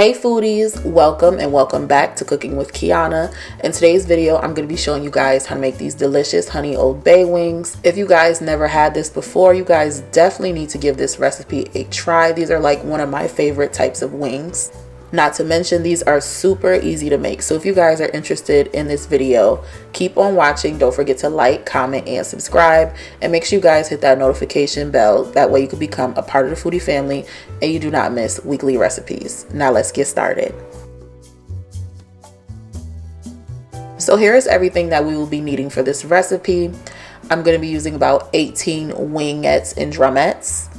Hey foodies, welcome and welcome back to Cooking with Kiana. In today's video, I'm going to be showing you guys how to make these delicious honey Old Bay wings. If you guys never had this before, you guys definitely need to give this recipe a try. These are like one of my favorite types of wings. Not to mention, these are super easy to make. So if you guys are interested in this video, keep on watching. Don't forget to like, comment, and subscribe. And make sure you guys hit that notification bell. That way you can become a part of the foodie family and you do not miss weekly recipes. Now let's get started. So here is everything that we will be needing for this recipe. I'm going to be using about 18 wingettes and drumettes.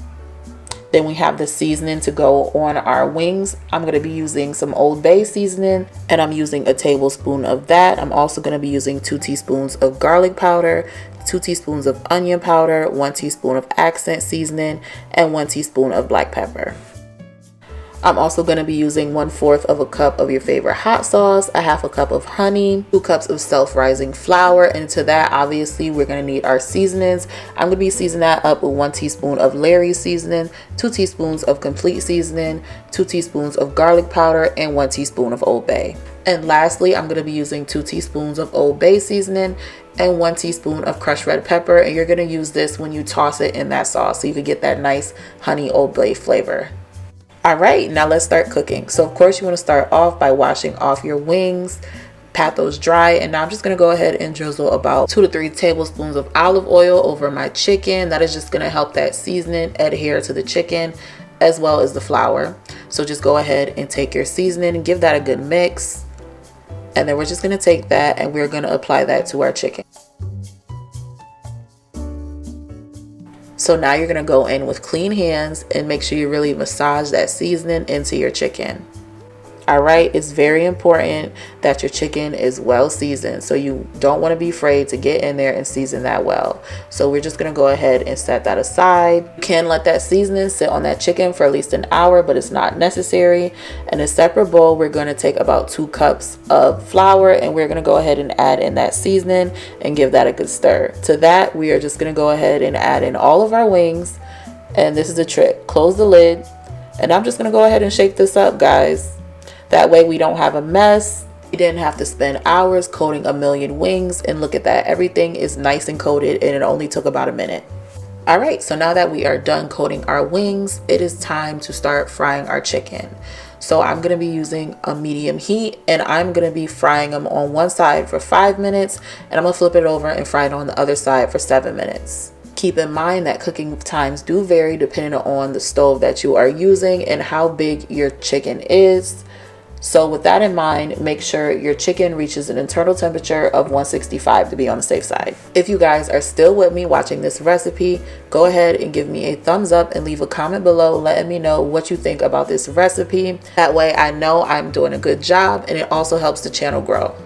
Then we have the seasoning to go on our wings. I'm going to be using some Old Bay seasoning, and I'm using a tablespoon of that. I'm also going to be using 2 teaspoons of garlic powder, 2 teaspoons of onion powder, 1 teaspoon of accent seasoning, and 1 teaspoon of black pepper. I'm also going to be using 1/4 of a cup of your favorite hot sauce, a 1/2 cup of honey, 2 cups of self-rising flour, and to that obviously we're going to need our seasonings. I'm going to be seasoning that up with 1 teaspoon of Lawrys seasoning, 2 teaspoons of complete seasoning, 2 teaspoons of garlic powder, and 1 teaspoon of Old Bay. And lastly, I'm going to be using 2 teaspoons of Old Bay seasoning and 1 teaspoon of crushed red pepper, and you're going to use this when you toss it in that sauce so you can get that nice honey Old Bay flavor. Alright, now let's start cooking. So of course you want to start off by washing off your wings, pat those dry, and now I'm just going to go ahead and drizzle about 2 to 3 tablespoons of olive oil over my chicken. That is just going to help that seasoning adhere to the chicken as well as the flour. So just go ahead and take your seasoning and give that a good mix. And then we're just going to take that and we're going to apply that to our chicken. So now you're going to go in with clean hands and make sure you really massage that seasoning into your chicken. Alright, it's very important that your chicken is well seasoned. So you don't want to be afraid to get in there and season that well. So we're just going to go ahead and set that aside. You can let that seasoning sit on that chicken for at least an hour, but it's not necessary. In a separate bowl, we're going to take about 2 cups of flour and we're going to go ahead and add in that seasoning and give that a good stir. To that, we are just going to go ahead and add in all of our wings. And this is the trick. Close the lid. And I'm just going to go ahead and shake this up, guys. That way we don't have a mess. You didn't have to spend hours coating a million wings. And look at that. Everything is nice and coated and it only took about a minute. Alright, so now that we are done coating our wings, it is time to start frying our chicken. So I'm going to be using a medium heat and I'm going to be frying them on one side for 5 minutes. And I'm going to flip it over and fry it on the other side for 7 minutes. Keep in mind that cooking times do vary depending on the stove that you are using and how big your chicken is. So with that in mind, make sure your chicken reaches an internal temperature of 165 to be on the safe side. If you guys are still with me watching this recipe, go ahead and give me a thumbs up and leave a comment below letting me know what you think about this recipe. That way I know I'm doing a good job and it also helps the channel grow.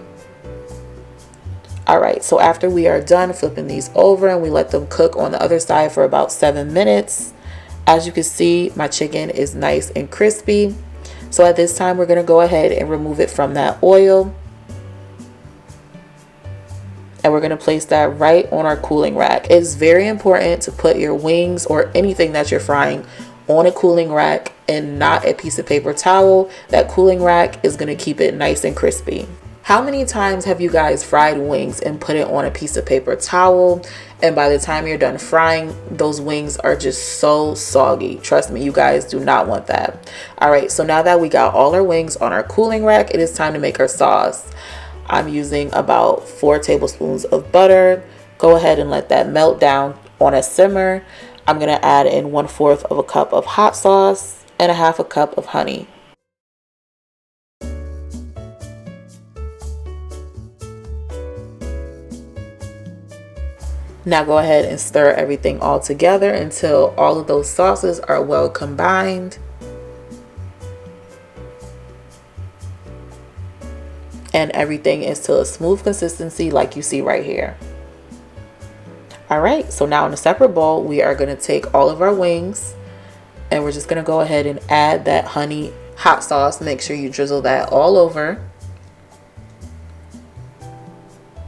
Alright, so after we are done flipping these over and we let them cook on the other side for about 7 minutes, as you can see, my chicken is nice and crispy. So at this time, we're going to go ahead and remove it from that oil. And we're going to place that right on our cooling rack. It's very important to put your wings or anything that you're frying on a cooling rack and not a piece of paper towel. That cooling rack is going to keep it nice and crispy. How many times have you guys fried wings and put it on a piece of paper towel? And by the time you're done frying, those wings are just so soggy. Trust me, you guys do not want that. All right, so now that we got all our wings on our cooling rack, it is time to make our sauce. I'm using about 4 tablespoons of butter. Go ahead and let that melt down on a simmer. I'm gonna add in 1/4 of a cup of hot sauce and a 1/2 cup of honey. Now go ahead and stir everything all together until all of those sauces are well combined. And everything is to a smooth consistency like you see right here. Alright, so now in a separate bowl, we are going to take all of our wings and we're just going to go ahead and add that honey hot sauce. Make sure you drizzle that all over.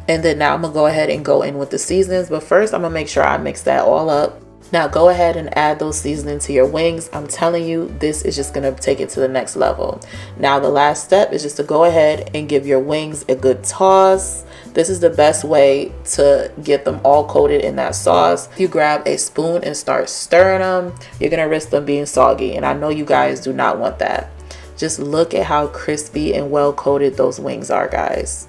And then now I'm going to go ahead and go in with the seasonings. But first, I'm going to make sure I mix that all up. Now go ahead and add those seasonings to your wings. I'm telling you, this is just gonna take it to the next level. Now the last step is just to go ahead and give your wings a good toss. This is the best way to get them all coated in that sauce. If you grab a spoon and start stirring them, you're gonna risk them being soggy, and I know you guys do not want that. Just look at how crispy and well coated those wings are, guys.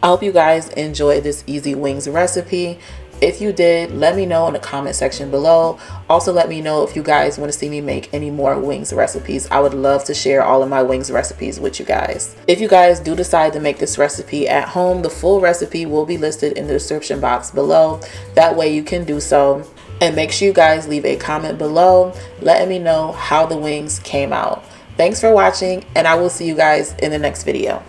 I hope you guys enjoyed this easy wings recipe. If you did, let me know in the comment section below. Also, let me know if you guys want to see me make any more wings recipes. I would love to share all of my wings recipes with you guys. If you guys do decide to make this recipe at home, the full recipe will be listed in the description box below. That way you can do so. And make sure you guys leave a comment below letting me know how the wings came out. Thanks for watching, and I will see you guys in the next video.